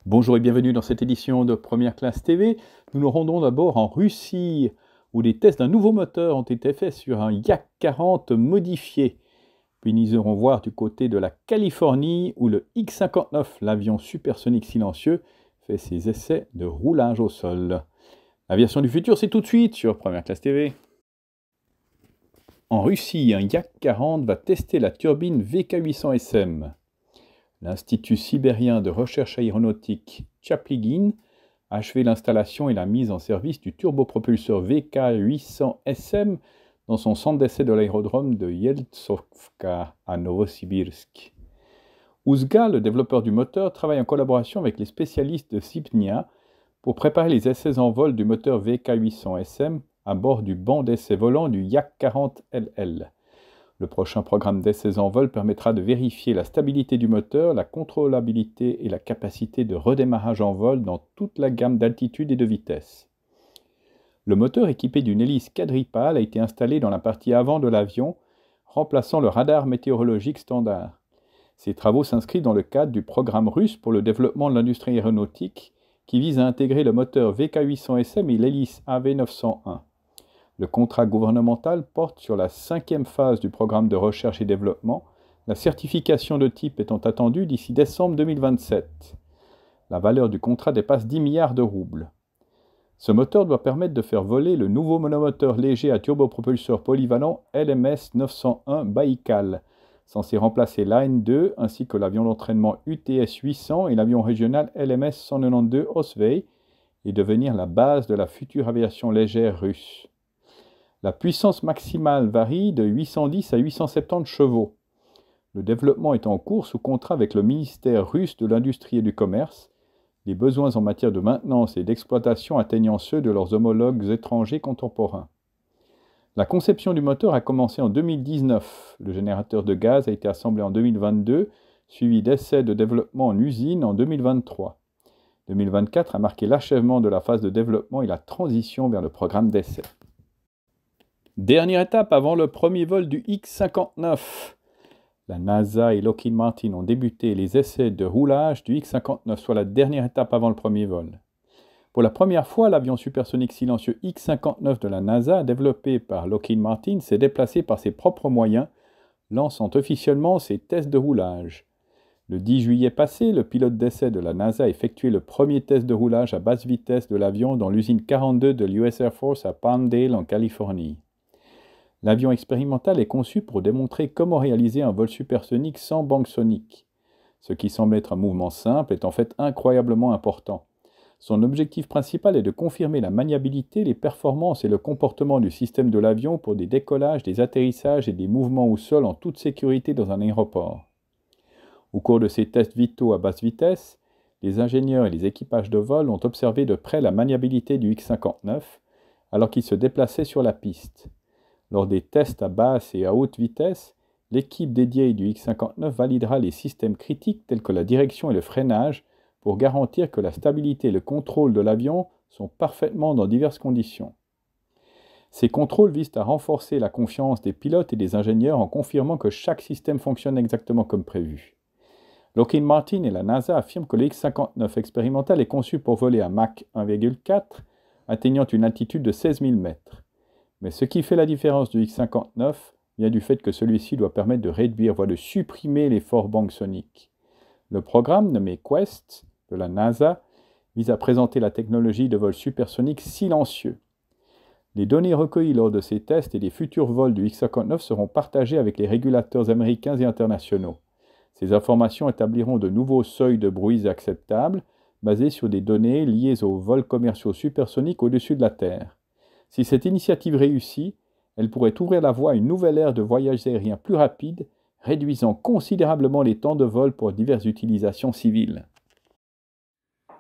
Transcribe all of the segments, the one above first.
Bonjour et bienvenue dans cette édition de Première Classe TV. Nous nous rendons d'abord en Russie, où les tests d'un nouveau moteur ont été faits sur un Yak 40 modifié. Puis nous irons voir du côté de la Californie, où le X-59, l'avion supersonique silencieux, fait ses essais de roulage au sol. L'aviation du futur, c'est tout de suite sur Première Classe TV. En Russie, un Yak 40 va tester la turbine VK800SM. L'Institut sibérien de recherche aéronautique Chaplyguin a achevé l'installation et la mise en service du turbopropulseur VK800SM dans son centre d'essai de l'aérodrome de Yeltsovka à Novosibirsk. Uzga, le développeur du moteur, travaille en collaboration avec les spécialistes de Sibnia pour préparer les essais en vol du moteur VK800SM à bord du banc d'essai volant du Yak 40 LL. Le prochain programme d'essais en vol permettra de vérifier la stabilité du moteur, la contrôlabilité et la capacité de redémarrage en vol dans toute la gamme d'altitude et de vitesse. Le moteur équipé d'une hélice quadripale a été installé dans la partie avant de l'avion, remplaçant le radar météorologique standard. Ces travaux s'inscrivent dans le cadre du programme russe pour le développement de l'industrie aéronautique qui vise à intégrer le moteur VK800SM et l'hélice AV901. Le contrat gouvernemental porte sur la 5e phase du programme de recherche et développement, la certification de type étant attendue d'ici décembre 2027. La valeur du contrat dépasse 10 milliards de roubles. Ce moteur doit permettre de faire voler le nouveau monomoteur léger à turbopropulseur polyvalent LMS 901 Baïkal, censé remplacer l'AN 2 ainsi que l'avion d'entraînement UTS 800 et l'avion régional LMS 192 Osvey et devenir la base de la future aviation légère russe. La puissance maximale varie de 810 à 870 chevaux. Le développement est en cours sous contrat avec le ministère russe de l'Industrie et du Commerce, les besoins en matière de maintenance et d'exploitation atteignant ceux de leurs homologues étrangers contemporains. La conception du moteur a commencé en 2019. Le générateur de gaz a été assemblé en 2022, suivi d'essais de développement en usine en 2023. 2024 a marqué l'achèvement de la phase de développement et la transition vers le programme d'essai. Dernière étape avant le premier vol du X-59. La NASA et Lockheed Martin ont débuté les essais de roulage du X-59, soit la dernière étape avant le premier vol. Pour la première fois, l'avion supersonique silencieux X-59 de la NASA, développé par Lockheed Martin, s'est déplacé par ses propres moyens, lançant officiellement ses tests de roulage. Le 10 juillet passé, le pilote d'essai de la NASA a effectué le premier test de roulage à basse vitesse de l'avion dans l'usine 42 de l'US Air Force à Palmdale, en Californie. L'avion expérimental est conçu pour démontrer comment réaliser un vol supersonique sans banque sonique. Ce qui semble être un mouvement simple est en fait incroyablement important. Son objectif principal est de confirmer la maniabilité, les performances et le comportement du système de l'avion pour des décollages, des atterrissages et des mouvements au sol en toute sécurité dans un aéroport. Au cours de ces tests vitaux à basse vitesse, les ingénieurs et les équipages de vol ont observé de près la maniabilité du X-59 alors qu'il se déplaçait sur la piste. Lors des tests à basse et à haute vitesse, l'équipe dédiée du X-59 validera les systèmes critiques tels que la direction et le freinage pour garantir que la stabilité et le contrôle de l'avion sont parfaitement dans diverses conditions. Ces contrôles visent à renforcer la confiance des pilotes et des ingénieurs en confirmant que chaque système fonctionne exactement comme prévu. Lockheed Martin et la NASA affirment que le X-59 expérimental est conçu pour voler à Mach 1,4, atteignant une altitude de 16 000 mètres. Mais ce qui fait la différence du X-59 vient du fait que celui-ci doit permettre de réduire, voire de supprimer les forts bancs soniques. Le programme nommé Quest de la NASA vise à présenter la technologie de vol supersonique silencieux. Les données recueillies lors de ces tests et des futurs vols du X-59 seront partagées avec les régulateurs américains et internationaux. Ces informations établiront de nouveaux seuils de bruit acceptables basés sur des données liées aux vols commerciaux supersoniques au-dessus de la Terre. Si cette initiative réussit, elle pourrait ouvrir la voie à une nouvelle ère de voyages aériens plus rapides, réduisant considérablement les temps de vol pour diverses utilisations civiles.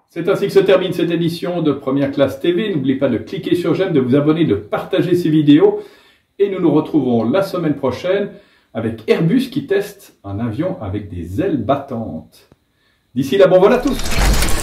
C'est ainsi que se termine cette édition de Première Classe TV. N'oubliez pas de cliquer sur j'aime, de vous abonner, de partager ces vidéos. Et nous nous retrouvons la semaine prochaine avec Airbus qui teste un avion avec des ailes battantes. D'ici là, bon vol à tous!